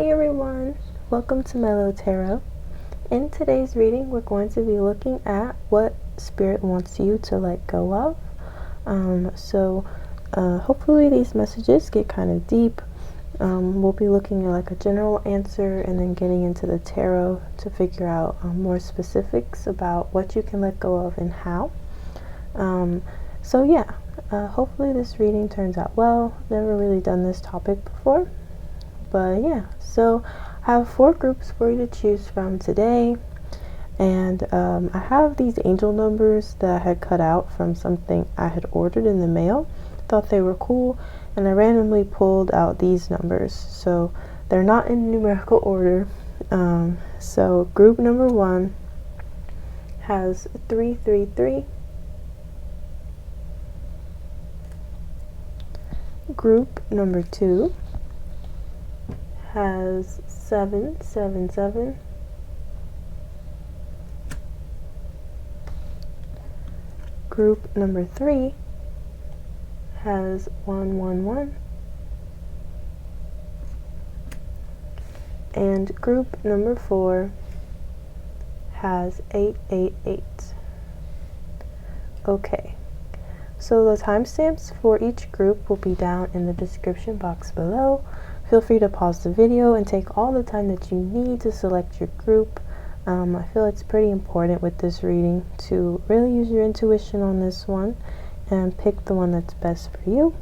Hey everyone, welcome to Mellow Tarot. In today's reading, we're going to be looking at what Spirit wants you to let go of. Hopefully these messages get kind of deep. We'll be looking at like a general answer and then getting into the tarot to figure out more specifics about what you can let go of and how. Hopefully this reading turns out well. Never really done this topic before. But yeah, so I have 4 groups for you to choose from today, and I have these angel numbers that I had cut out from something I had ordered in the mail. Thought they were cool, and I randomly pulled out these numbers, so they're not in numerical order. So group number 1 has 333. Group number 2 has 777. Group number 3 has 111. And group number 4 has 888. Okay, so the timestamps for each group will be down in the description box below. Feel free to pause the video and take all the time that you need to select your group. I feel it's pretty important with this reading to really use your intuition on this one and pick the one that's best for you.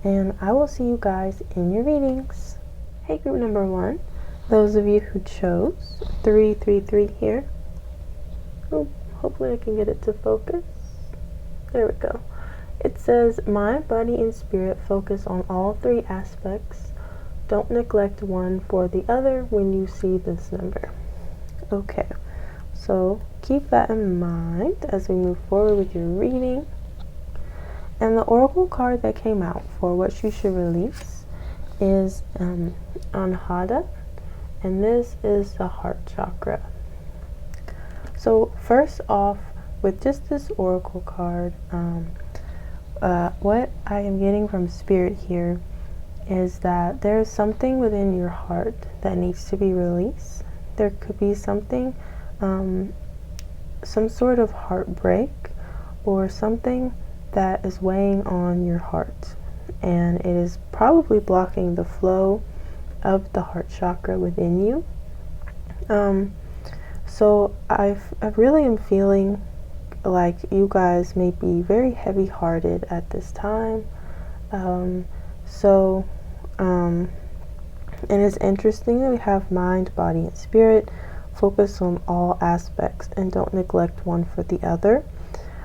And I will see you guys in your readings. Hey group number 1, those of you who chose 333 here. Oh, hopefully I can get it to focus. There we go. It says, mind, body, and spirit focus on all 3 aspects. Don't neglect one for the other when you see this number. Okay, so keep that in mind as we move forward with your reading. And the oracle card that came out for what you should release is Anahata, and this is the heart chakra. So first off, with just this oracle card, what I am getting from Spirit here is that there's something within your heart that needs to be released. There could be something, some sort of heartbreak or something that is weighing on your heart, and it is probably blocking the flow of the heart chakra within you. So I really am feeling like you guys may be very heavy-hearted at this time. And it's interesting that we have mind, body, and spirit. Focus on all aspects and don't neglect one for the other.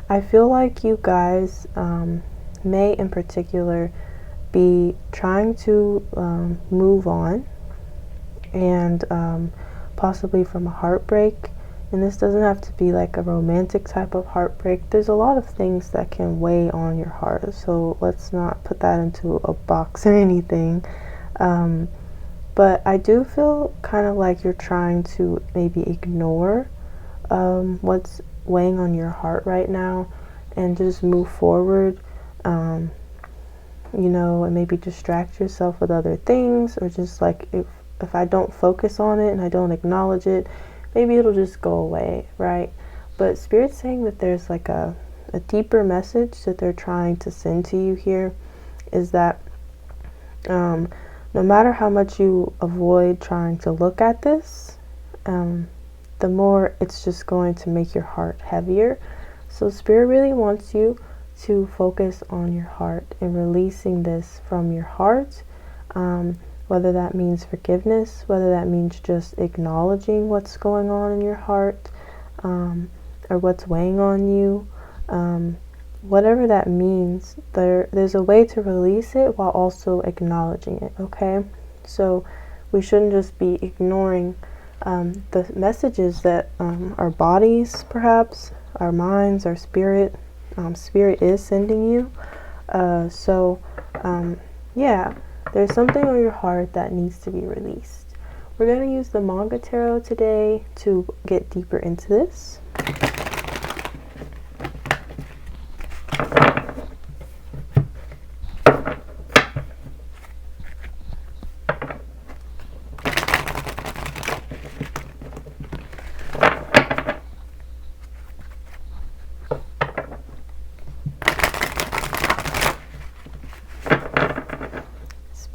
I feel like you guys may in particular be trying to move on, and possibly from a heartbreak. And this doesn't have to be like a romantic type of heartbreak. There's a lot of things that can weigh on your heart, so let's not put that into a box or anything. But I do feel kind of like you're trying to maybe ignore what's weighing on your heart right now and just move forward, and maybe distract yourself with other things, or just like if I don't focus on it and I don't acknowledge it, maybe it'll just go away, right? But Spirit's saying that there's like a deeper message that they're trying to send to you here, is that no matter how much you avoid trying to look at this, the more it's just going to make your heart heavier. So Spirit really wants you to focus on your heart and releasing this from your heart, whether that means forgiveness, whether that means just acknowledging what's going on in your heart, or what's weighing on you. Whatever that means, there's a way to release it while also acknowledging it, okay? So we shouldn't just be ignoring the messages that our bodies, perhaps, our minds, our spirit is sending you. Yeah, there's something on your heart that needs to be released. We're going to use the Manga Tarot today to get deeper into this.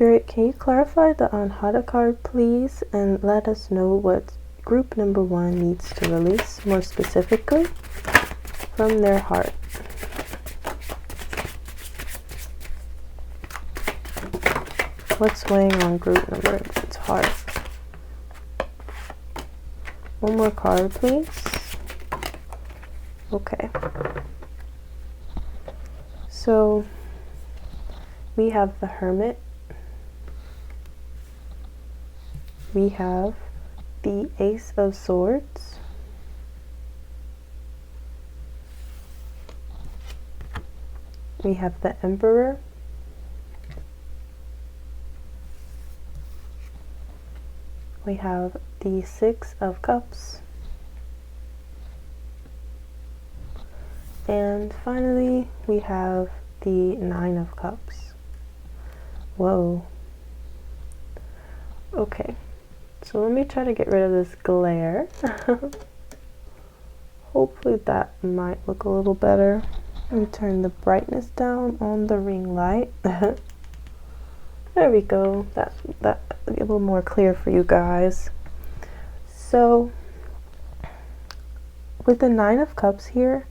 Spirit, can you clarify the Anhata card, please, and let us know what group number 1 needs to release more specifically from their heart? What's weighing on group number 1's heart? One more card, please. Okay. So we have the Hermit. We have the Ace of Swords. We have the Emperor. We have the Six of Cups. And finally, we have the Nine of Cups. Whoa. Okay, so let me try to get rid of this glare. Hopefully that might look a little better. Let me turn the brightness down on the ring light. There we go. That's a little more clear for you guys. So with the Nine of Cups here,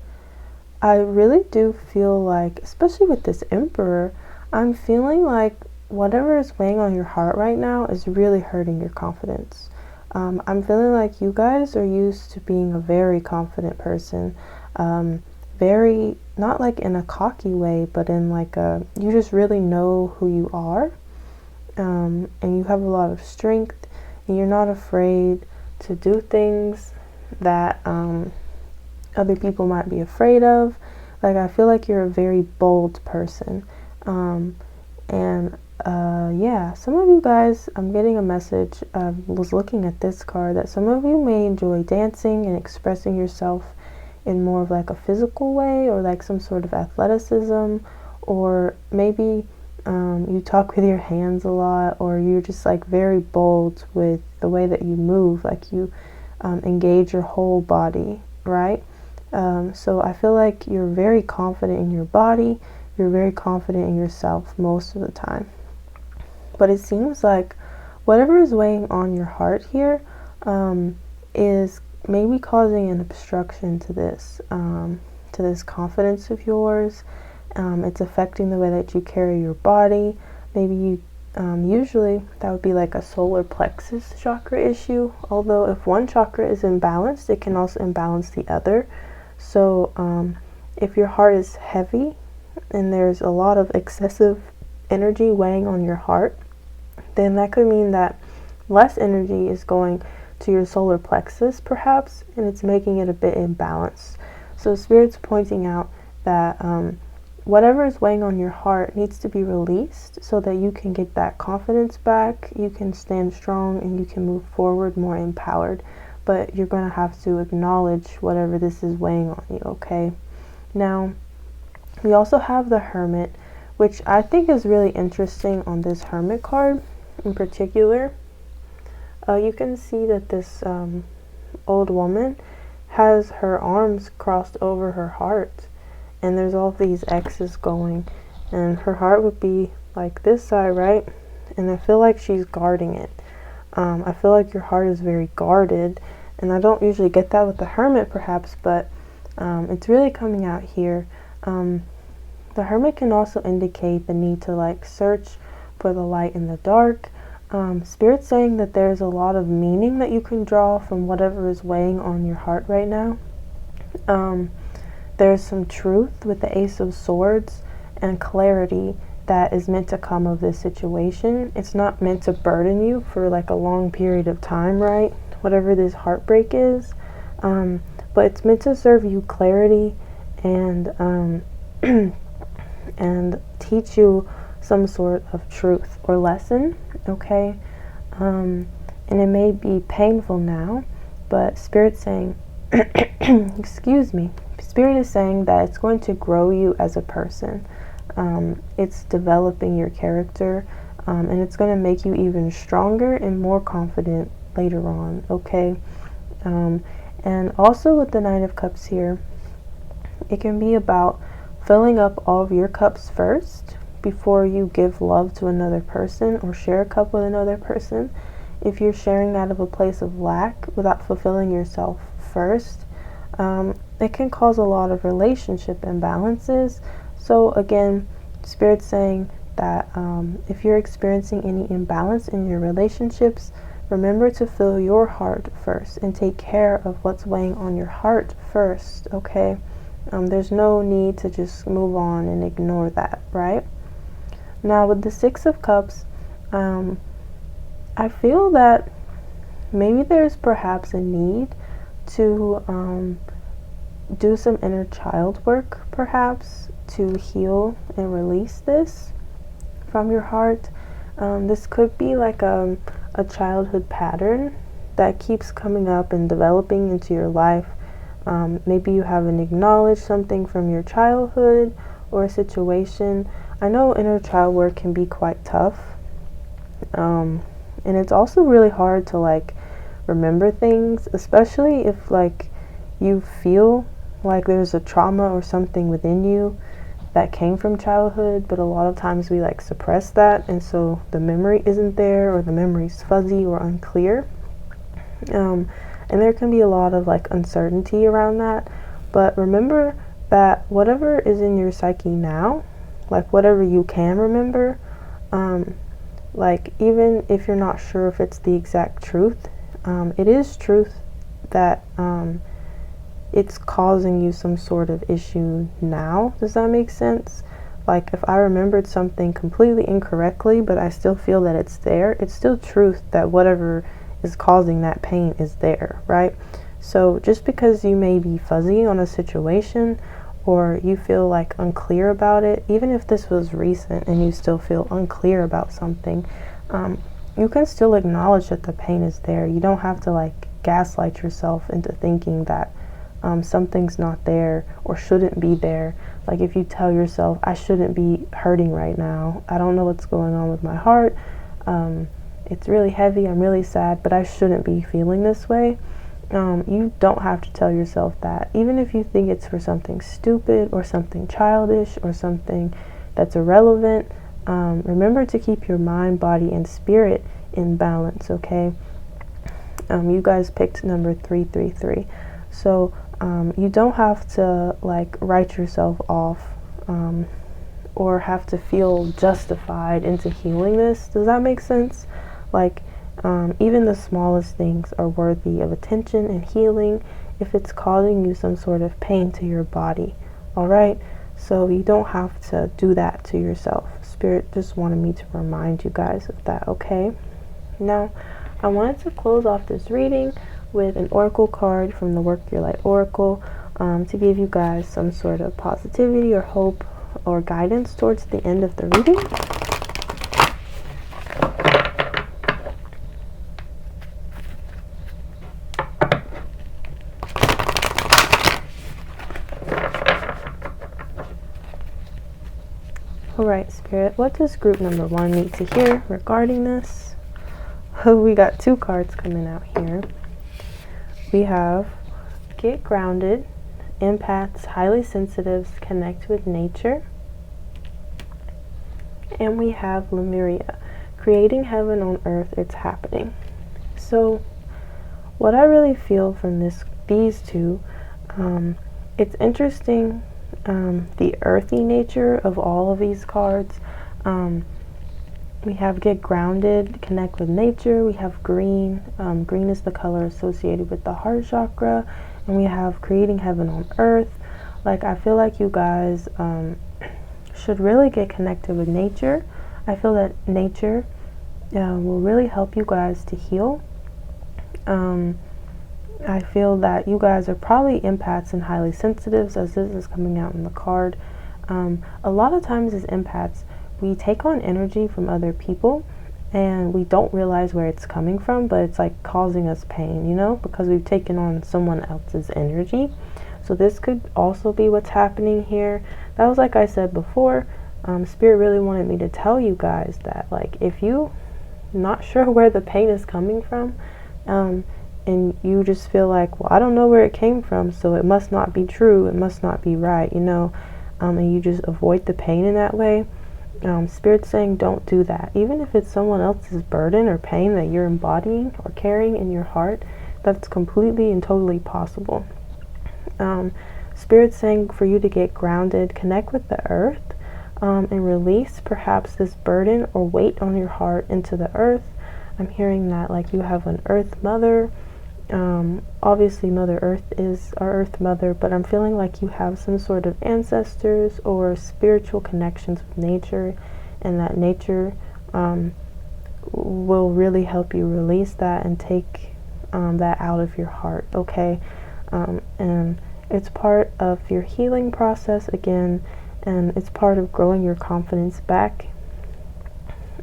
I really do feel like, especially with this Emperor, I'm feeling like whatever is weighing on your heart right now is really hurting your confidence. I'm feeling like you guys are used to being a very confident person, very, not like in a cocky way, but in like a, you just really know who you are, and you have a lot of strength, and you're not afraid to do things that other people might be afraid of. Like, I feel like you're a very bold person, yeah, some of you guys, I'm getting a message, I was looking at this card, that some of you may enjoy dancing and expressing yourself in more of like a physical way, or like some sort of athleticism, or maybe you talk with your hands a lot, or you're just like very bold with the way that you move, like you engage your whole body, right? So I feel like you're very confident in your body, you're very confident in yourself most of the time. But it seems like whatever is weighing on your heart here is maybe causing an obstruction to this confidence of yours. It's affecting the way that you carry your body. Maybe you usually that would be like a solar plexus chakra issue, although if one chakra is imbalanced, it can also imbalance the other. So if your heart is heavy and there's a lot of excessive energy weighing on your heart, then that could mean that less energy is going to your solar plexus perhaps, and it's making it a bit imbalanced. So Spirit's pointing out that whatever is weighing on your heart needs to be released so that you can get that confidence back, you can stand strong, and you can move forward more empowered. But you're going to have to acknowledge whatever this is weighing on you, okay? Now, we also have the Hermit, which I think is really interesting on this Hermit card in particular. You can see that this old woman has her arms crossed over her heart, and there's all these X's going, and her heart would be like this side, right? And I feel like she's guarding it. I feel like your heart is very guarded, and I don't usually get that with the Hermit perhaps, but it's really coming out here. The Hermit can also indicate the need to like search for the light in the dark. Spirit's saying that there's a lot of meaning that you can draw from whatever is weighing on your heart right now. There's some truth with the Ace of Swords and clarity that is meant to come of this situation. It's not meant to burden you for like a long period of time, right? Whatever this heartbreak is. But it's meant to serve you clarity and and teach you some sort of truth or lesson, okay? And it may be painful now, but Spirit's saying, excuse me, Spirit is saying that it's going to grow you as a person. It's developing your character, and it's going to make you even stronger and more confident later on, okay? And also with the Nine of Cups here, it can be about filling up all of your cups first before you give love to another person or share a cup with another person, if you're sharing out of a place of lack without fulfilling yourself first, it can cause a lot of relationship imbalances. So again, Spirit's saying that if you're experiencing any imbalance in your relationships, remember to fill your heart first and take care of what's weighing on your heart first, okay? There's no need to just move on and ignore that, right? Now with the Six of Cups, I feel that maybe there's perhaps a need to do some inner child work, perhaps, to heal and release this from your heart. This could be like a childhood pattern that keeps coming up and developing into your life. Maybe you haven't acknowledged something from your childhood or a situation. I know inner child work can be quite tough. And it's also really hard to like remember things, especially if like you feel like there's a trauma or something within you that came from childhood, but a lot of times we like suppress that, and so the memory isn't there, or the memory's fuzzy or unclear. And there can be a lot of like uncertainty around that. But remember that whatever is in your psyche now, like whatever you can remember, like even if you're not sure if it's the exact truth, it is truth that it's causing you some sort of issue now. Does that make sense? Like if I remembered something completely incorrectly, but I still feel that it's there, it's still truth that whatever is causing that pain is there, right? So just because you may be fuzzy on a situation or you feel like unclear about it, even if this was recent and you still feel unclear about something, you can still acknowledge that the pain is there. You don't have to like gaslight yourself into thinking that something's not there or shouldn't be there. Like if you tell yourself, I shouldn't be hurting right now, I don't know what's going on with my heart, it's really heavy, I'm really sad, but I shouldn't be feeling this way. You don't have to tell yourself that. Even if you think it's for something stupid or something childish or something that's irrelevant, remember to keep your mind, body, and spirit in balance, okay? You guys picked number 333. So you don't have to like write yourself off or have to feel justified into healing this. Does that make sense? Like even the smallest things are worthy of attention and healing if it's causing you some sort of pain to your body. All right, so you don't have to do that to yourself. Spirit just wanted me to remind you guys of that, okay? Now I wanted to close off this reading with an oracle card from the Work Your Light Oracle to give you guys some sort of positivity or hope or guidance towards the end of the reading. Alright, Spirit, what does group number 1 need to hear regarding this? We got 2 cards coming out here. We have Get Grounded, Empaths, Highly Sensitives, Connect with Nature. And we have Lemuria, Creating Heaven on Earth, It's Happening. So what I really feel from these two, it's interesting, the earthy nature of all of these cards. We have Get Grounded, Connect with Nature. We have green. Green is the color associated with the heart chakra. And we have Creating Heaven on Earth. Like, I feel like you guys should really get connected with nature. I feel that nature will really help you guys to heal. I feel that you guys are probably empaths and highly sensitives, as this is coming out in the card. A lot of times as empaths, we take on energy from other people and we don't realize where it's coming from, but it's like causing us pain, you know, because we've taken on someone else's energy. So this could also be what's happening here. That was, like I said before, Spirit really wanted me to tell you guys that, like, if you not sure where the pain is coming from, and you just feel like, well, I don't know where it came from, so it must not be true, it must not be right, you know, and you just avoid the pain in that way, Spirit's saying don't do that. Even if it's someone else's burden or pain that you're embodying or carrying in your heart, that's completely and totally possible. Spirit's saying for you to get grounded, connect with the earth, and release perhaps this burden or weight on your heart into the earth. I'm hearing that like you have an earth mother. Obviously Mother Earth is our earth mother, but I'm feeling like you have some sort of ancestors or spiritual connections with nature, and that nature will really help you release that and take that out of your heart, okay? And it's part of your healing process again, and it's part of growing your confidence back.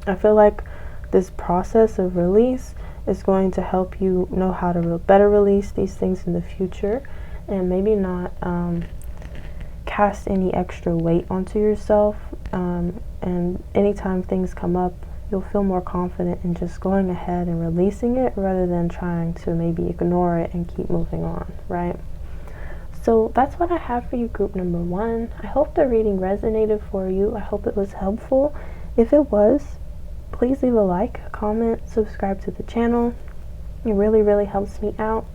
I feel like this process of release is going to help you know how to better release these things in the future, and maybe not cast any extra weight onto yourself. And anytime things come up, you'll feel more confident in just going ahead and releasing it rather than trying to maybe ignore it and keep moving on, right? So that's what I have for you, group number 1. I hope the reading resonated for you. I hope it was helpful. If it was, please leave a like, a comment, subscribe to the channel. It really, really helps me out,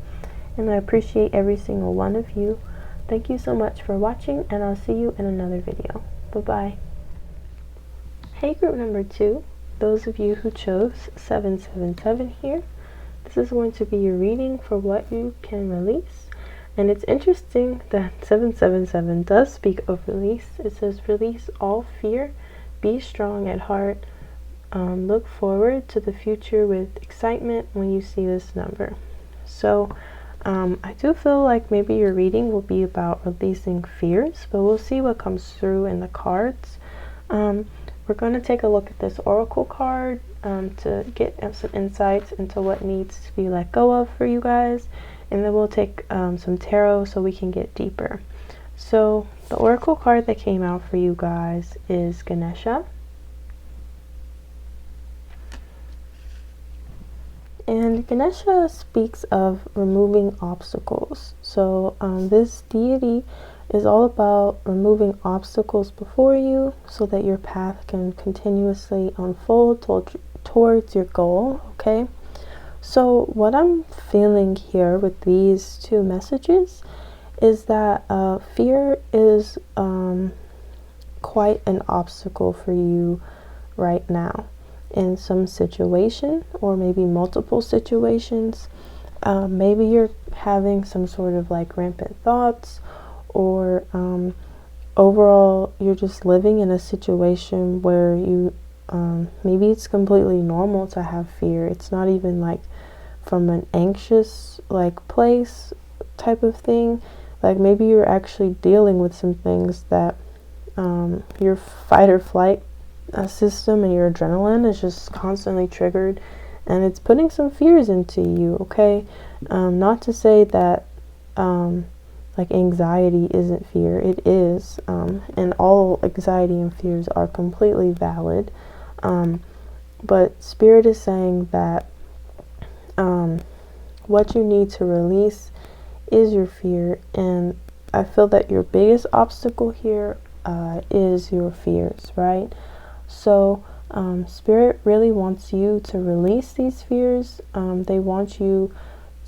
and I appreciate every single one of you. Thank you so much for watching, and I'll see you in another video. Bye-bye. Hey, group number 2, those of you who chose 777 here, this is going to be your reading for what you can release. And it's interesting that 777 does speak of release. It says, release all fear, be strong at heart, look forward to the future with excitement when you see this number. So I do feel like maybe your reading will be about releasing fears, but we'll see what comes through in the cards. We're going to take a look at this oracle card to get some insights into what needs to be let go of for you guys, and then we'll take some tarot so we can get deeper. So the oracle card that came out for you guys is Ganesha. And Ganesha speaks of removing obstacles. So this deity is all about removing obstacles before you so that your path can continuously unfold towards your goal, okay? So what I'm feeling here with these two messages is that fear is quite an obstacle for you right now in some situation, or maybe multiple situations. Maybe you're having some sort of like rampant thoughts, or overall you're just living in a situation where you maybe it's completely normal to have fear. It's not even like from an anxious like place type of thing. Like maybe you're actually dealing with some things that your fight or flight system and your adrenaline is just constantly triggered, and it's putting some fears into you, okay? Not to say that like anxiety isn't fear. It is, and all anxiety and fears are completely valid, but Spirit is saying that what you need to release is your fear, and I feel that your biggest obstacle here is your fears, right? So Spirit really wants you to release these fears. They want you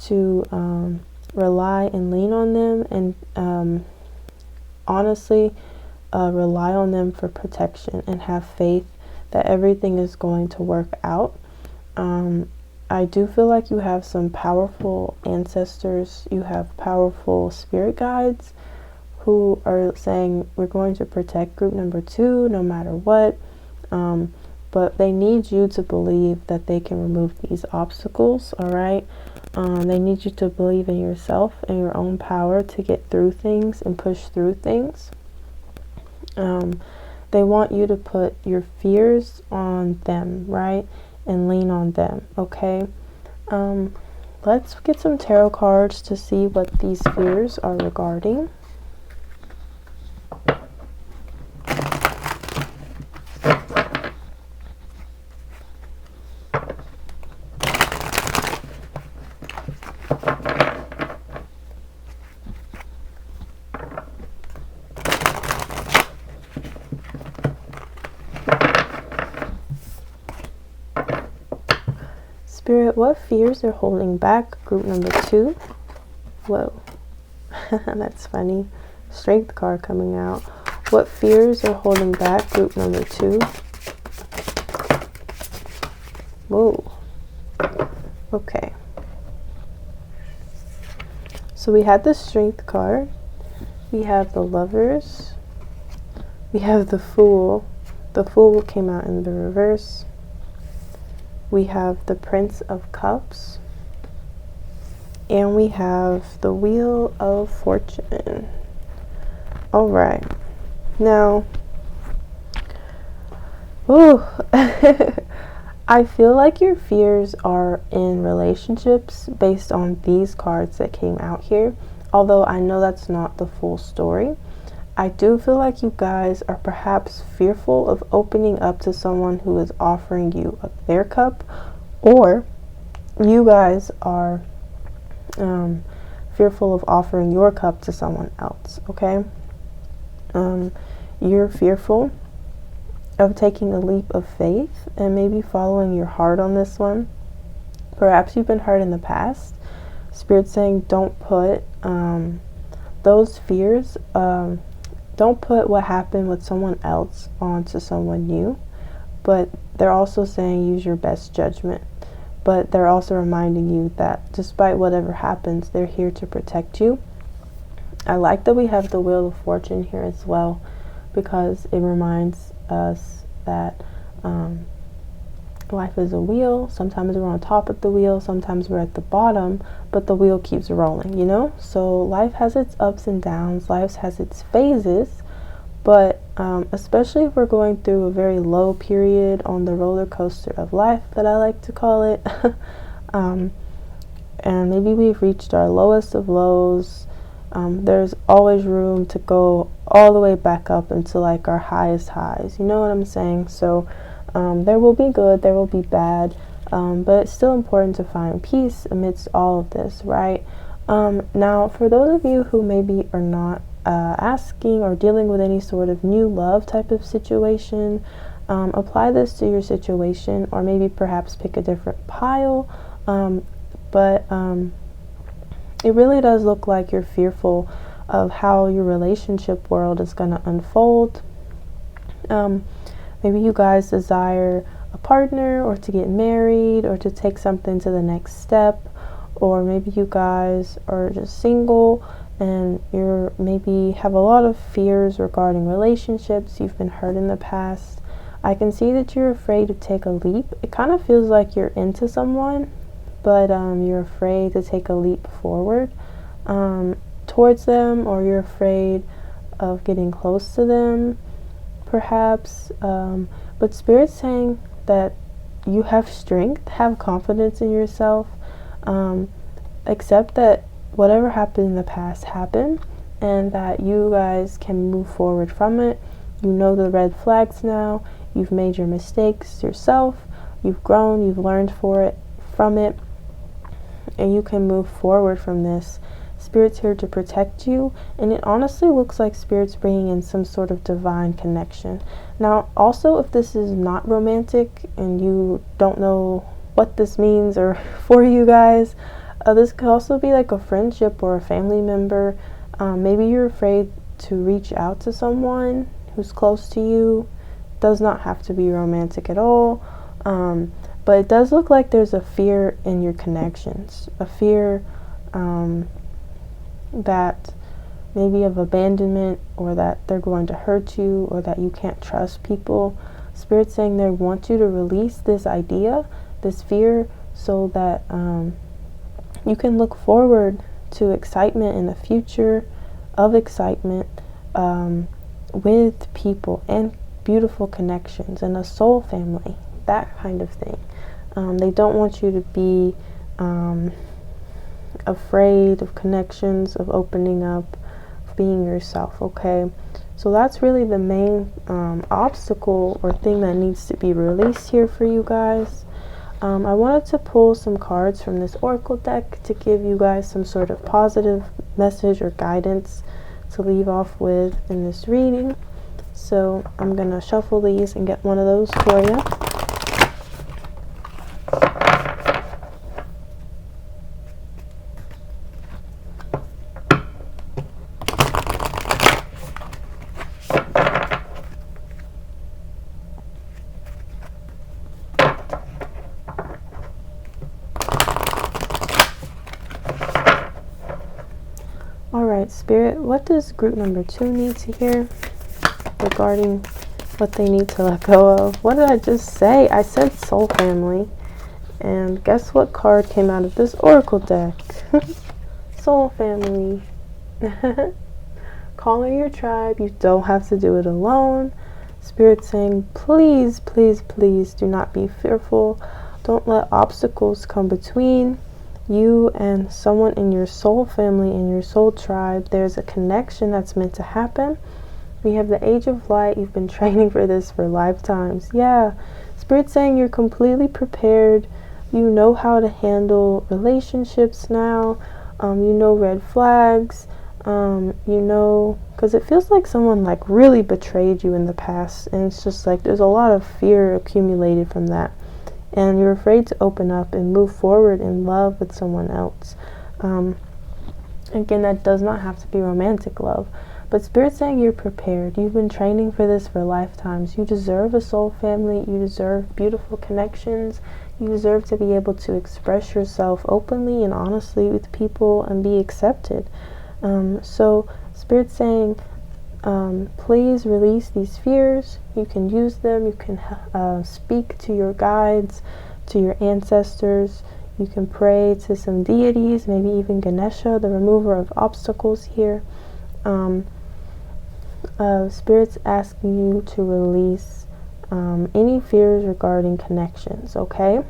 to rely and lean on them, and honestly rely on them for protection, and have faith that everything is going to work out. I do feel like you have some powerful ancestors, you have powerful spirit guides who are saying we're going to protect group number 2 no matter what. But they need you to believe that they can remove these obstacles, all right? They need you to believe in yourself and your own power to get through things and push through things. They want you to put your fears on them, right? And lean on them, okay? Let's get some tarot cards to see what these fears are regarding. Spirit, what fears are holding back? Group number 2. Whoa. That's funny. Strength card coming out. What fears are holding back? Group number 2. Whoa. Okay. So we had the Strength card. We have the Lovers. We have the Fool. The Fool came out in the reverse. We have the Prince of Cups. And we have the Wheel of Fortune. All right. Now, ooh, I feel like your fears are in relationships based on these cards that came out here. Although I know that's not the full story. I do feel like you guys are perhaps fearful of opening up to someone who is offering you their cup, or you guys are fearful of offering your cup to someone else, okay? You're fearful of taking a leap of faith and maybe following your heart on this one. Perhaps you've been hurt in the past. Spirit's saying don't put those fears, don't put what happened with someone else onto someone new. But they're also saying use your best judgment. But they're also reminding you that despite whatever happens, they're here to protect you. I like that we have the Wheel of Fortune here as well, because it reminds us that life is a wheel. Sometimes we're on top of the wheel, sometimes we're at the bottom, but the wheel keeps rolling, you know? So life has its ups and downs, life has its phases, but especially if we're going through a very low period on the roller coaster of life, that I like to call it, and maybe we've reached our lowest of lows, there's always room to go all the way back up into like our highest highs, you know what I'm saying? So there will be good, there will be bad, but it's still important to find peace amidst all of this, right? Now, for those of you who maybe are not asking or dealing with any sort of new love type of situation, apply this to your situation, or maybe perhaps pick a different pile, but it really does look like you're fearful of how your relationship world is going to unfold. Maybe you guys desire a partner, or to get married, or to take something to the next step, or maybe you guys are just single and you're maybe have a lot of fears regarding relationships. You've been hurt in the past. I can see that you're afraid to take a leap. It kind of feels like you're into someone, but you're afraid to take a leap forward towards them, or you're afraid of getting close to them, perhaps. But Spirit's saying that you have strength, have confidence in yourself, accept that whatever happened in the past happened, and that you guys can move forward from it. You know the red flags now. You've made your mistakes yourself. You've grown. You've learned from it, and you can move forward from this. Spirit's here to protect you, and it honestly looks like Spirit's bringing in some sort of divine connection. Now, also, if this is not romantic and you don't know what this means or for you guys, this could also be like a friendship or a family member. Maybe you're afraid to reach out to someone who's close to you. Does not have to be romantic at all, but it does look like there's a fear in your connections, a fear that maybe of abandonment, or that they're going to hurt you, or that you can't trust people. Spirit's saying they want you to release this idea, this fear, so that you can look forward to excitement in the future, of excitement with people and beautiful connections and a soul family, that kind of thing. They don't want you to be afraid of connections, of opening up, of being yourself, okay? So that's really the main obstacle or thing that needs to be released here for you guys. I wanted to pull some cards from this oracle deck to give you guys some sort of positive message or guidance to leave off with in this reading. So I'm gonna shuffle these and get one of those for you. right, Spirit, what does group number 2 need to hear regarding what they need to let go of? What did I just say? I said soul family. And guess what card came out of this oracle deck? Soul family. Calling your tribe. You don't have to do it alone. Spirit saying, please, please, please do not be fearful. Don't let obstacles come between you and someone in your soul family, in your soul tribe. There's a connection that's meant to happen. We have the Age of Light. You've been training for this for lifetimes. Yeah. Spirit saying you're completely prepared. You know how to handle relationships now. You know red flags. You know, because it feels like someone like really betrayed you in the past, and it's just like there's a lot of fear accumulated from that, and you're afraid to open up and move forward in love with someone else. Again, that does not have to be romantic love, but Spirit's saying you're prepared. You've been training for this for lifetimes. You deserve a soul family. You deserve beautiful connections. You deserve to be able to express yourself openly and honestly with people and be accepted. So Spirit's saying, please release these fears. You can use them. You can speak to your guides, to your ancestors. You can pray to some deities, maybe even Ganesha, the remover of obstacles here. Spirit's asking you to release any fears regarding connections, okay?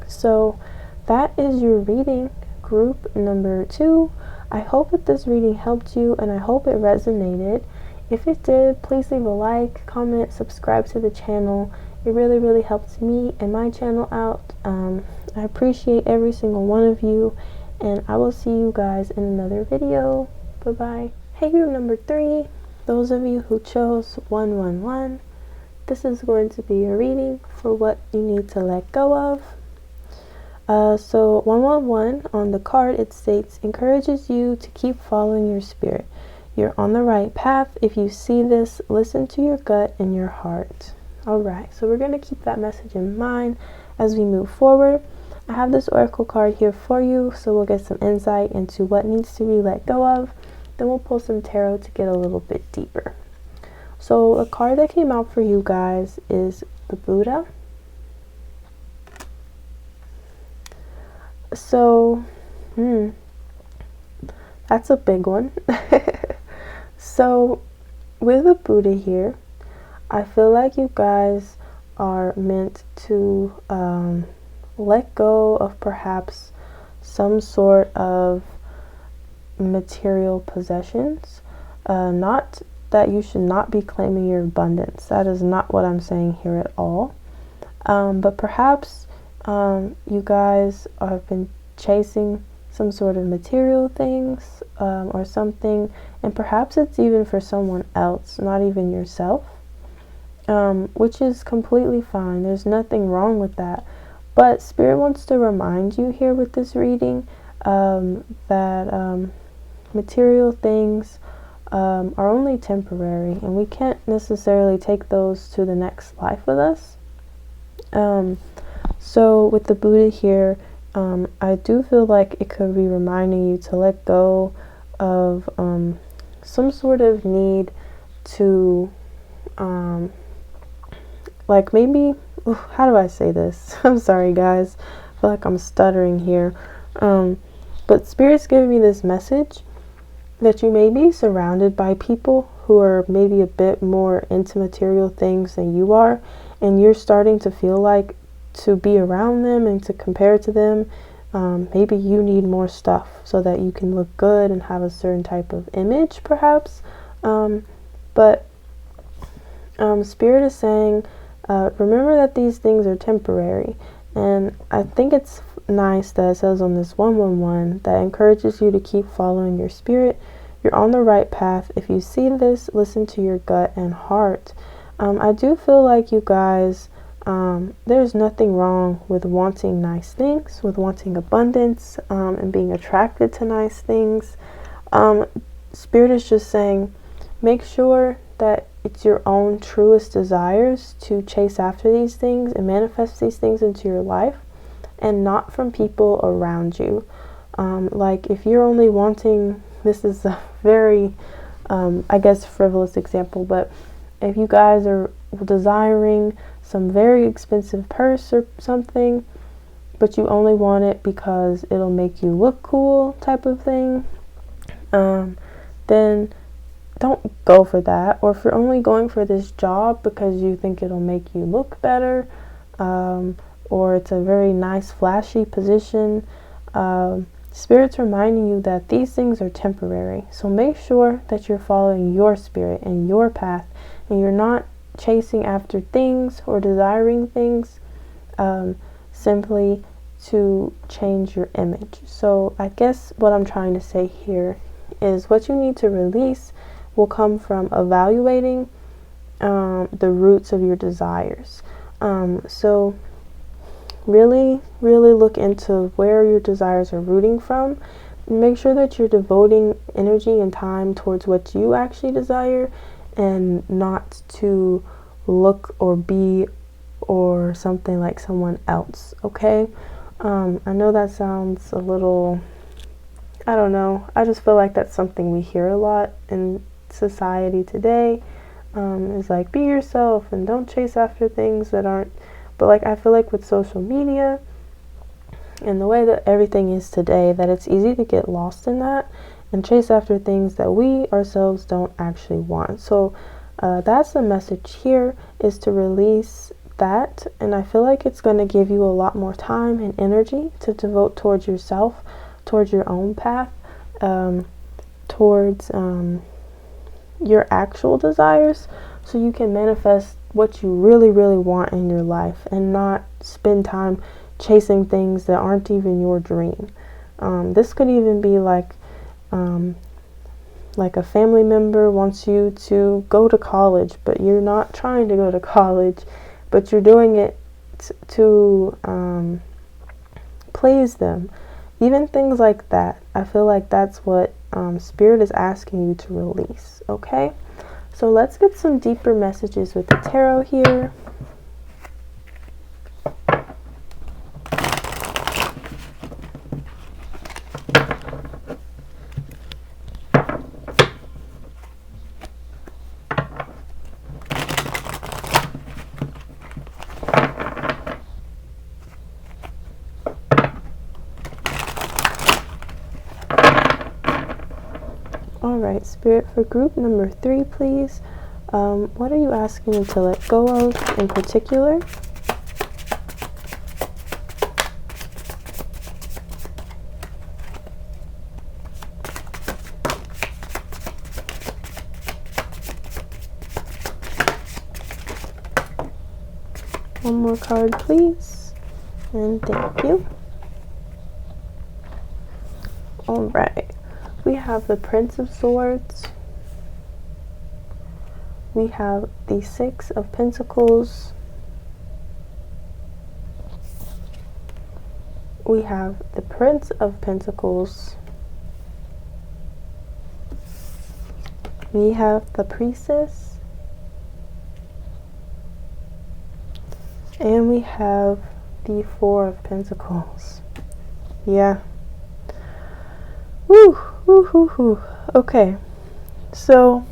So that is your reading, group number 2. I hope that this reading helped you, and I hope it resonated. If it did, please leave a like, comment, subscribe to the channel. It really, really helps me and my channel out. I appreciate every single one of you, and I will see you guys in another video. Bye-bye. Hey, group number 3, those of you who chose 111, this is going to be your reading for what you need to let go of. So 111 on the card, it states, encourages you to keep following your spirit. You're on the right path. If you see this, listen to your gut and your heart. All right, so we're going to keep that message in mind as we move forward. I have this oracle card here for you, so we'll get some insight into what needs to be let go of. Then we'll pull some tarot to get a little bit deeper. So a card that came out for you guys is the Buddha. So, that's a big one. So, with the Buddha here, I feel like you guys are meant to let go of perhaps some sort of material possessions. Not that you should not be claiming your abundance. That is not what I'm saying here at all. But perhaps you guys have been chasing some sort of material things or something, and perhaps it's even for someone else, not even yourself, which is completely fine. There's nothing wrong with that. But Spirit wants to remind you here with this reading that material things are only temporary, and we can't necessarily take those to the next life with us. So with the Buddha here, I do feel like it could be reminding you to let go of some sort of need to, like maybe, how do I say this? I'm sorry guys, I feel like I'm stuttering here. But Spirit's giving me this message that you may be surrounded by people who are maybe a bit more into material things than you are, and you're starting to feel like to be around them and to compare to them. Maybe you need more stuff so that you can look good and have a certain type of image perhaps. But Spirit is saying, remember that these things are temporary. And I think it's nice that it says on this 111 that encourages you to keep following your spirit. You're on the right path. If you see this, listen to your gut and heart. I do feel like you guys, there's nothing wrong with wanting nice things, with wanting abundance, and being attracted to nice things. Spirit is just saying, make sure that it's your own truest desires to chase after these things and manifest these things into your life, and not from people around you. Like if you're only wanting this is a very, I guess, frivolous example, but if you guys are desiring some very expensive purse or something, but you only want it because it'll make you look cool type of thing, then don't go for that. Or if you're only going for this job because you think it'll make you look better, or it's a very nice flashy position, Spirit's reminding you that these things are temporary. So make sure that you're following your spirit and your path, and you're not chasing after things or desiring things simply to change your image. So I guess what I'm trying to say here is what you need to release will come from evaluating the roots of your desires. So really look into where your desires are rooting from. Make sure that you're devoting energy and time towards what you actually desire, and not to look or be or something like someone else, okay? I know that sounds a little, I don't know, I just feel like that's something we hear a lot in society today. Is like, be yourself and don't chase after things that aren't. But like, I feel like with social media and the way that everything is today, that it's easy to get lost in that and chase after things that we ourselves don't actually want. So that's the message here, is to release that. And I feel like it's going to give you a lot more time and energy to devote towards yourself, towards your own path, towards your actual desires, so you can manifest what you really want in your life, and not spend time chasing things that aren't even your dream. This could even be like a family member wants you to go to college, but you're not trying to go to college, but you're doing it to please them. Even things like that, I feel like that's what Spirit is asking you to release, okay? So let's get some deeper messages with the tarot here. All right, Spirit, for group number 3, please. What are you asking me to let go of in particular? One more card, please. And thank you. All right. We have the Prince of Swords. We have the Six of Pentacles. We have the Prince of Pentacles. We have the Priestess. And we have the Four of Pentacles. Yeah. Woo, woo, woo, woo. Okay. So,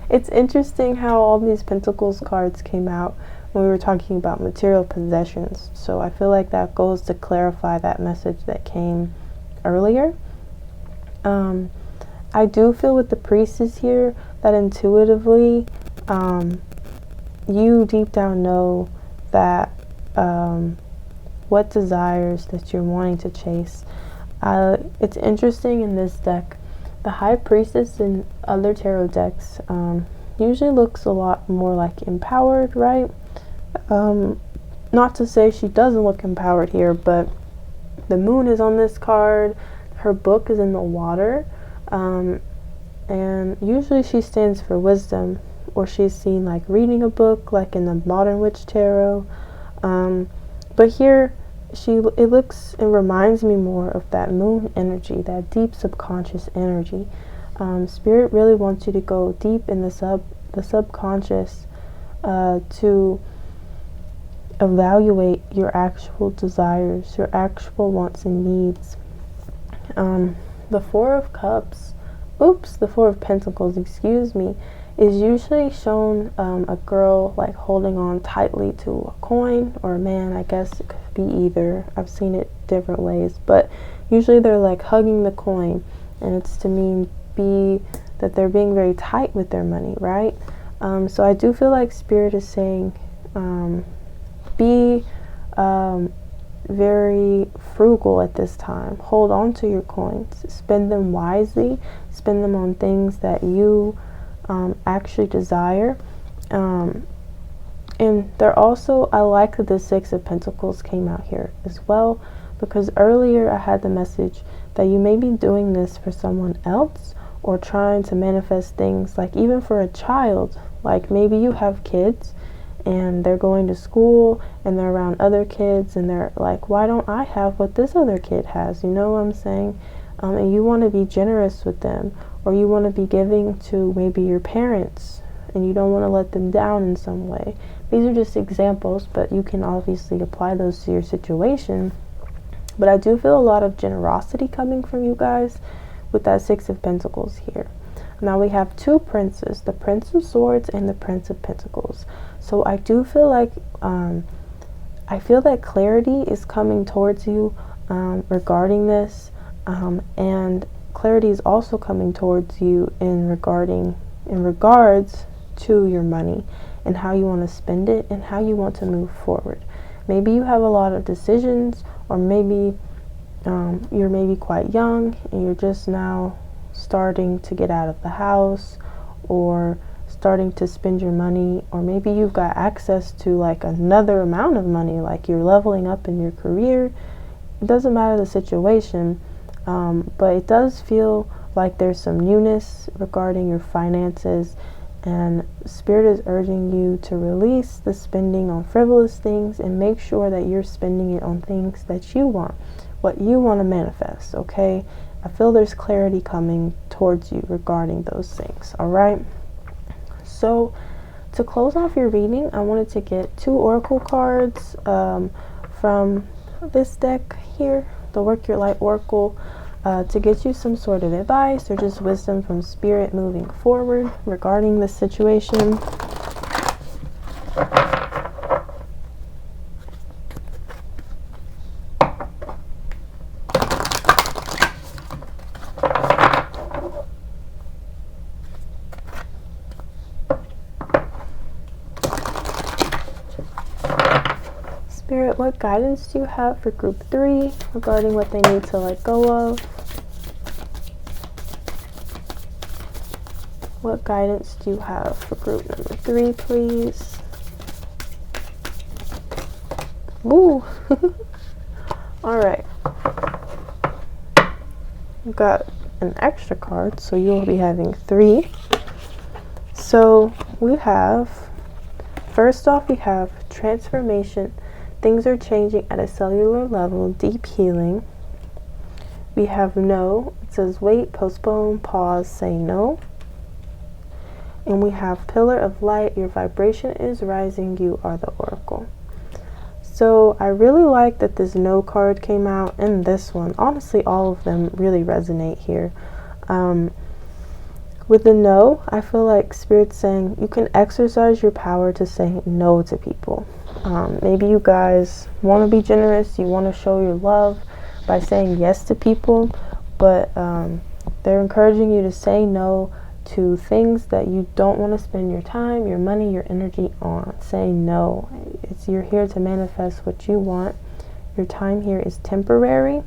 it's interesting how all these Pentacles cards came out when we were talking about material possessions. So I feel like that goes to clarify that message that came earlier. I do feel with the Priestess here that intuitively, you deep down know that what desires that you're wanting to chase. It's interesting in this deck, the High Priestess in other tarot decks usually looks a lot more like empowered, right? Not to say she doesn't look empowered here, but the moon is on this card, her book is in the water, and usually she stands for wisdom, or she's seen like reading a book like in the Modern Witch Tarot, but here it looks and reminds me more of that moon energy, that deep subconscious energy. Spirit really wants you to go deep in the subconscious to evaluate your actual desires, your actual wants and needs. The Four of Cups, the Four of Pentacles, excuse me, is usually shown a girl like holding on tightly to a coin, or a man, I guess it could be either. I've seen it different ways, but usually they're like hugging the coin, and it's to mean that they're being very tight with their money, right? So I do feel like Spirit is saying be very frugal at this time. Hold on to your coins. Spend them wisely. Spend them on things that you actually desire. And they're also, I like that the Six of Pentacles came out here as well, because earlier I had the message that you may be doing this for someone else, or trying to manifest things, like even for a child. Like maybe you have kids and they're going to school and they're around other kids and they're like, why don't I have what this other kid has? You know what I'm saying? And you want to be generous with them, or you want to be giving to maybe your parents, and you don't want to let them down in some way. These are just examples, but you can obviously apply those to your situation. But I do feel a lot of generosity coming from you guys with that Six of Pentacles here. Now we have two princes, the Prince of Swords and the Prince of Pentacles. So I do feel like I feel that clarity is coming towards you regarding this, and clarity is also coming towards you in regards to your money and how you want to spend it and how you want to move forward. Maybe you have a lot of decisions, or maybe you're maybe quite young and you're just now starting to get out of the house, or starting to spend your money, or maybe you've got access to like another amount of money, like you're leveling up in your career. It doesn't matter the situation, but it does feel like there's some newness regarding your finances, and Spirit is urging you to release the spending on frivolous things and make sure that you're spending it on things that you want, what you want to manifest, okay? I feel there's clarity coming towards you regarding those things, all right? So to close off your reading, I wanted to get two oracle cards from this deck here, the Work Your Light Oracle, to get you some sort of advice or just wisdom from Spirit moving forward regarding the situation. Spirit, what guidance do you have for group 3 regarding what they need to let go of? What guidance do you have for group number 3, please? Ooh. All right. You've got an extra card, so you'll be having 3. So we have, first off, we have transformation. Things are changing at a cellular level, deep healing. We have no. It says wait, postpone, pause, say no. And we have pillar of light. Your vibration is rising. You are the oracle. So I really like that this no card came out, and this one. Honestly, all of them really resonate here. With the no, I feel like Spirit's saying you can exercise your power to say no to people. Maybe you guys want to be generous, you want to show your love by saying yes to people, but they're encouraging you to say no to things that you don't want to spend your time, your money, your energy on. Say no. You're here to manifest what you want. Your time here is temporary.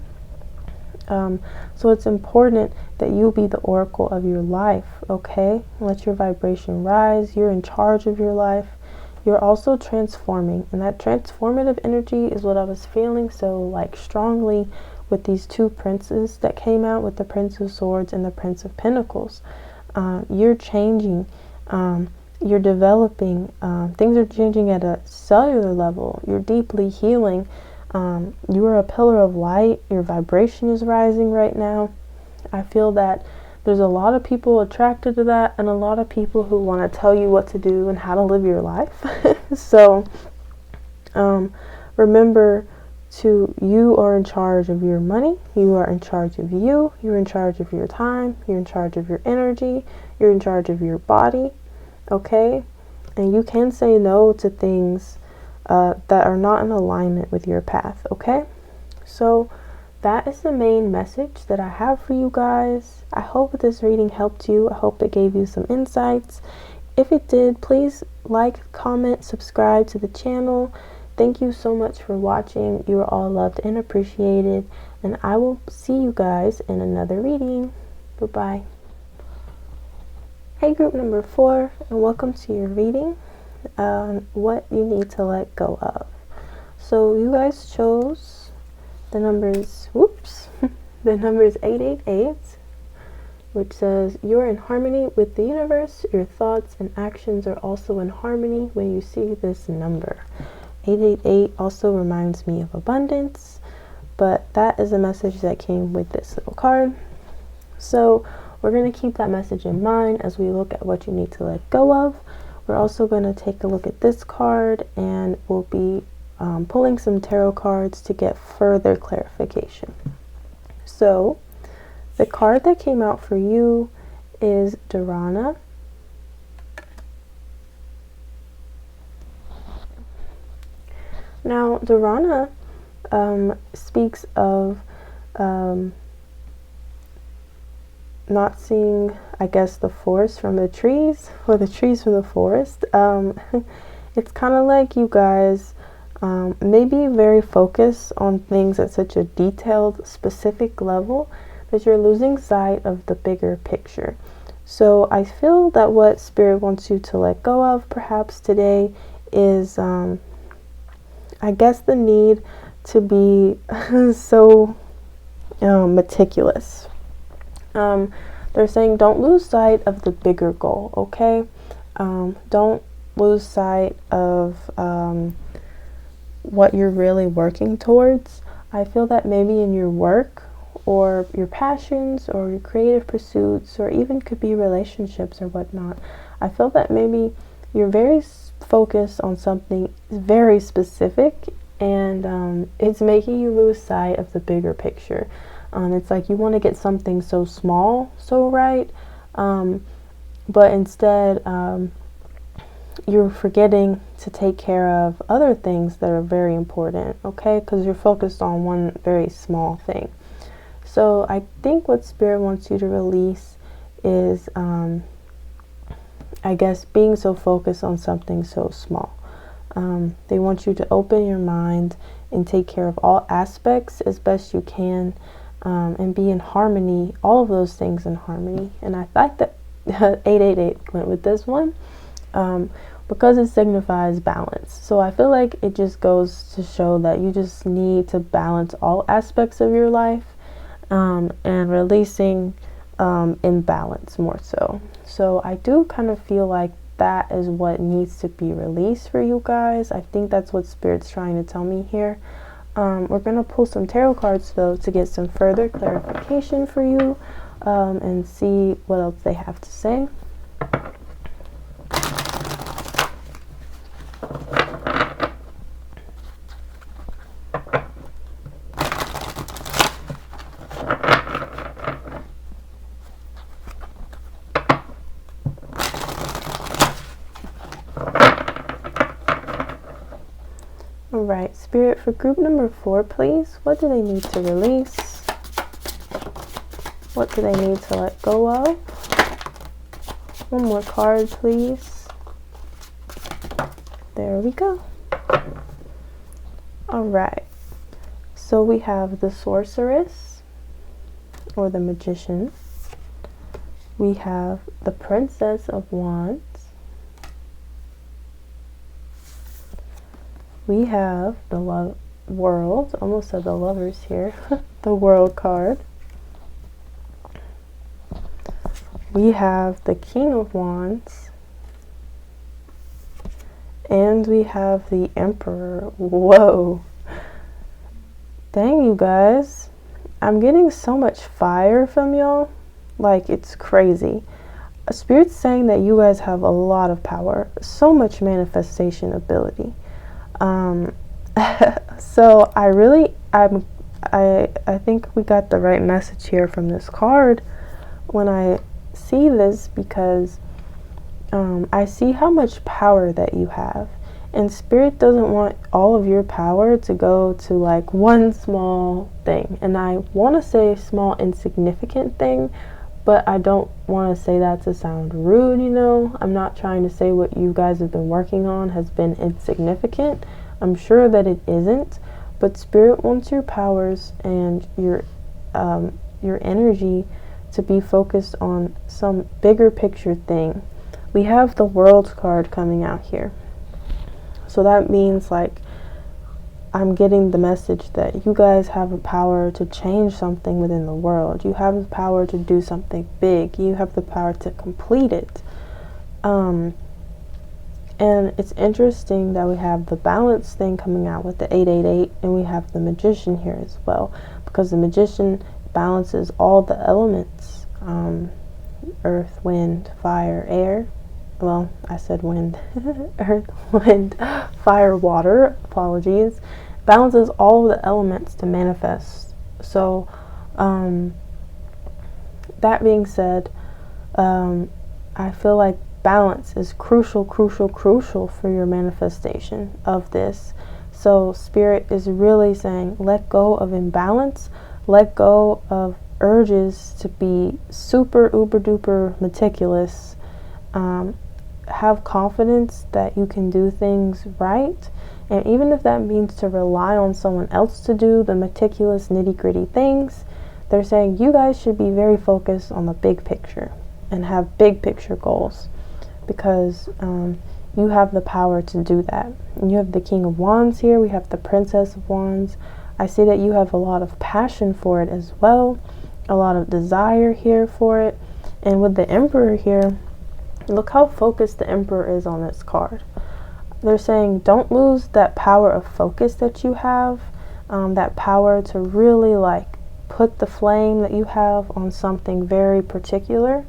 So it's important that you be the oracle of your life, okay? Let your vibration rise. You're in charge of your life. You're also transforming, and that transformative energy is what I was feeling so like strongly with these two princes that came out, with the Prince of Swords and the Prince of Pentacles. You're changing, you're developing, things are changing at a cellular level. You're deeply healing. You are a pillar of light. Your vibration is rising right now. I feel that there's a lot of people attracted to that, and a lot of people who want to tell you what to do and how to live your life. So remember you are in charge of your money, you are in charge of you're in charge of your time, you're in charge of your energy, you're in charge of your body, okay? And you can say no to things that are not in alignment with your path, okay? So that is the main message that I have for you guys. I hope this reading helped you. I hope it gave you some insights. If it did, please like, comment, subscribe to the channel. Thank you so much for watching. You are all loved and appreciated. And I will see you guys in another reading. Bye-bye. Hey, group number 4, and welcome to your reading on what you need to let go of. So you guys chose the numbers, the numbers 888, which says, you're in harmony with the universe. Your thoughts and actions are also in harmony when you see this number. 888 also reminds me of abundance, but that is a message that came with this little card. So we're going to keep that message in mind as we look at what you need to let go of. We're also going to take a look at this card, and we'll be pulling some tarot cards to get further clarification. So the card that came out for you is Dharana. Now, Dharana speaks of not seeing, I guess, the forest from the trees, or the trees from the forest. It's kind of like you guys maybe very focused on things at such a detailed, specific level that you're losing sight of the bigger picture. So I feel that what Spirit wants you to let go of perhaps today is I guess the need to be so meticulous. They're saying don't lose sight of the bigger goal, okay? Don't lose sight of what you're really working towards. I feel that maybe in your work or your passions or your creative pursuits, or even could be relationships or whatnot, I feel that maybe you're very focused on something very specific, and it's making you lose sight of the bigger picture. It's like you want to get something so small, so right, but instead you're forgetting to take care of other things that are very important, okay? Because you're focused on one very small thing. So I think what Spirit wants you to release is, I guess, being so focused on something so small. They want you to open your mind and take care of all aspects as best you can, and be in harmony, all of those things in harmony. And I thought that 888 went with this one because it signifies balance. So I feel like it just goes to show that you just need to balance all aspects of your life, and releasing imbalance more so. So I do kind of feel like that is what needs to be released for you guys. I think that's what Spirit's trying to tell me here. We're going to pull some tarot cards though to get some further clarification for you, and see what else they have to say. Alright, Spirit, for group number 4, please. What do they need to release? What do they need to let go of? One more card, please. There we go. Alright, so we have the Sorceress, or the Magician. We have the Princess of Wands. We have the World, almost said the Lovers here, the World card. We have the King of Wands. And we have the Emperor. Whoa. Dang, you guys. I'm getting so much fire from y'all. Like, it's crazy. Spirit's saying that you guys have a lot of power. So much manifestation ability. So I think we got the right message here from this card when I see this, because I see how much power that you have, and Spirit doesn't want all of your power to go to like one small thing. And I want to say small insignificant thing, but I don't want to say that to sound rude, you know. I'm not trying to say what you guys have been working on has been insignificant. I'm sure that it isn't, but Spirit wants your powers and your energy to be focused on some bigger picture thing. We have the World card coming out here. So that means like I'm getting the message that you guys have a power to change something within the world. You have the power to do something big. You have the power to complete it. And it's interesting that we have the balance thing coming out with the 888, and we have the Magician here as well, because the Magician balances all the elements, earth, wind, fire, air. Well, I said wind. Earth, wind, fire, water, apologies. Balances all of the elements to manifest. So, that being said, I feel like balance is crucial for your manifestation of this. So Spirit is really saying, let go of imbalance, let go of urges to be super uber duper meticulous. Have confidence that you can do things right, and even if that means to rely on someone else to do the meticulous nitty-gritty things, they're saying you guys should be very focused on the big picture and have big picture goals, because you have the power to do that. And you have the King of Wands here, we have the Princess of Wands. I see that you have a lot of passion for it as well, a lot of desire here for it. And with the Emperor here, look how focused the Emperor is on this card. They're saying don't lose that power of focus that you have, that power to really like put the flame that you have on something very particular.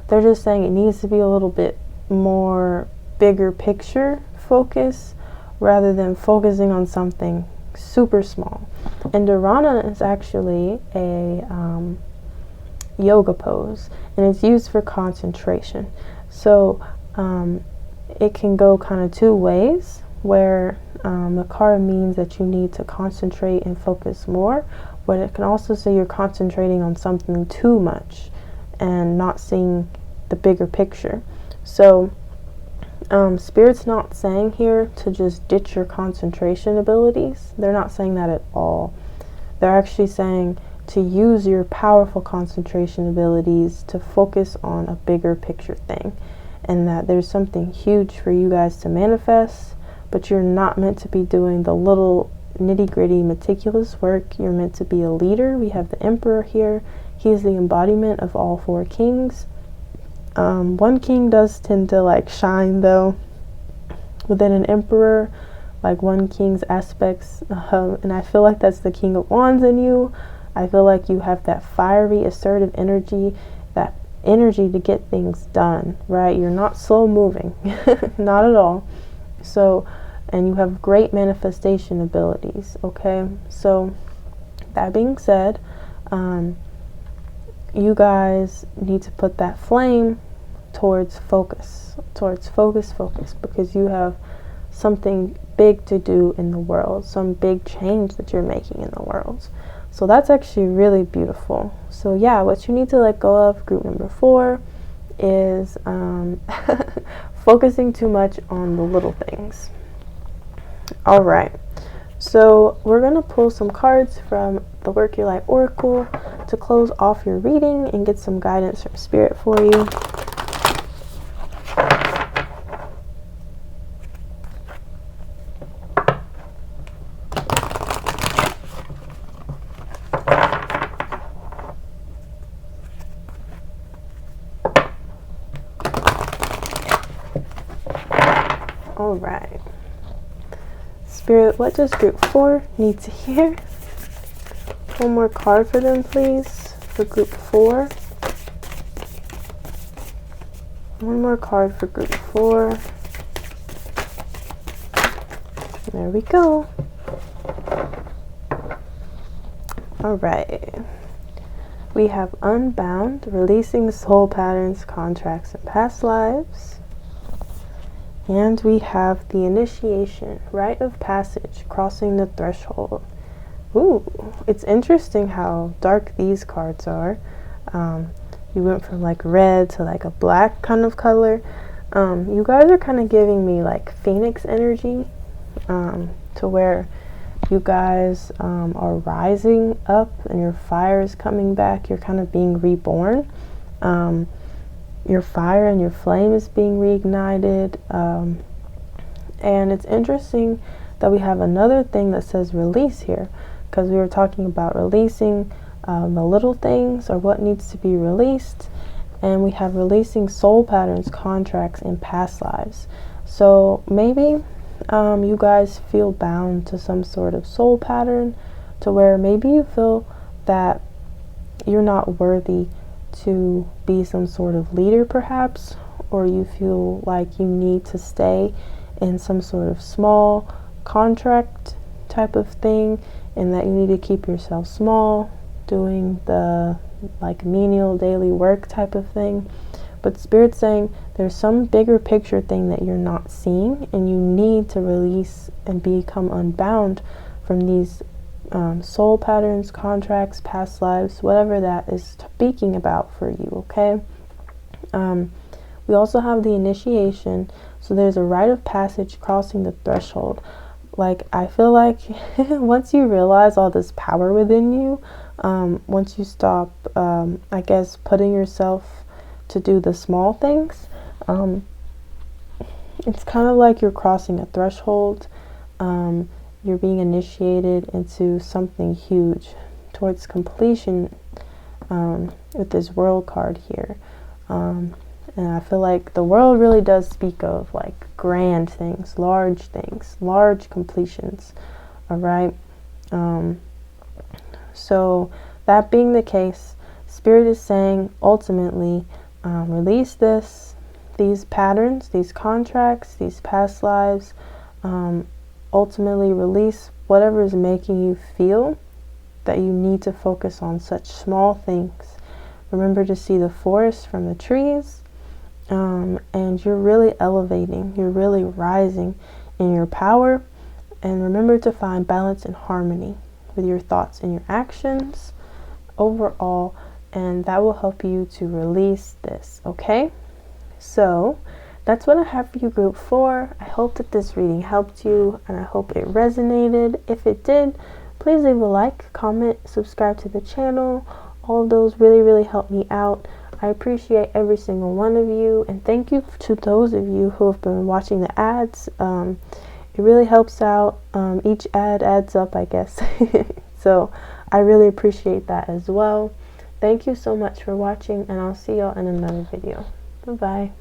They're just saying it needs to be a little bit more bigger picture focus rather than focusing on something super small. And Dharana is actually a yoga pose, and it's used for concentration. So it can go kind of two ways, where the card means that you need to concentrate and focus more, but it can also say you're concentrating on something too much and not seeing the bigger picture. So Spirit's not saying here to just ditch your concentration abilities. They're not saying that at all. They're actually saying to use your powerful concentration abilities to focus on a bigger picture thing, and that there's something huge for you guys to manifest, but you're not meant to be doing the little nitty-gritty meticulous work. You're meant to be a leader. We have the Emperor here. He's the embodiment of all four kings. One king does tend to like shine though within an Emperor, like one king's aspects, and I feel like that's the King of Wands in you. I feel like you have that fiery, assertive energy, that energy to get things done, right? You're not slow moving, not at all. So, and you have great manifestation abilities, okay? So, that being said, you guys need to put that flame towards focus, because you have something big to do in the world, some big change that you're making in the world. So that's actually really beautiful. So yeah, what you need to let go of, group number 4, is focusing too much on the little things. All right, so we're going to pull some cards from the Work Your Life Oracle to close off your reading and get some guidance from Spirit for you. All right, Spirit, what does group 4 need to hear? One more card for them, please, for group 4. One more card for group 4. There we go. Alright. We have Unbound, releasing soul patterns, contracts, and past lives. And we have the Initiation, rite of passage, crossing the threshold. Ooh, it's interesting how dark these cards are. You went from like red to like a black kind of color. You guys are kind of giving me like Phoenix energy, to where you guys are rising up and your fire is coming back. You're kind of being reborn. Your fire and your flame is being reignited. And it's interesting that we have another thing that says release here, because we were talking about releasing the little things, or what needs to be released, and we have releasing soul patterns, contracts, and past lives. So maybe you guys feel bound to some sort of soul pattern, to where maybe you feel that you're not worthy to be some sort of leader perhaps, or you feel like you need to stay in some sort of small contract type of thing, and that you need to keep yourself small, doing the like menial daily work type of thing. But Spirit's saying there's some bigger picture thing that you're not seeing, and you need to release and become unbound from these soul patterns, contracts, past lives, whatever that is speaking about for you, okay? We also have the Initiation. So there's a rite of passage, crossing the threshold. Like, I feel like once you realize all this power within you, once you stop, I guess, putting yourself to do the small things, it's kind of like you're crossing a threshold. You're being initiated into something huge, towards completion, with this World card here. And I feel like the world really does speak of like grand things, large completions. All right. So that being the case, Spirit is saying ultimately, release these patterns, these contracts, these past lives. Ultimately release whatever is making you feel that you need to focus on such small things. Remember to see the forest from the trees. And you're really elevating, you're really rising in your power. And remember to find balance and harmony with your thoughts and your actions overall, and that will help you to release this, okay? So that's what I have for you, group 4. I hope that this reading helped you, and I hope it resonated. If it did, please leave a like, comment, subscribe to the channel. All of those really help me out. I appreciate every single one of you, and thank you to those of you who have been watching the ads. It really helps out. Each ad adds up, I guess. So I really appreciate that as well. Thank you so much for watching, and I'll see y'all in another video. Bye-bye.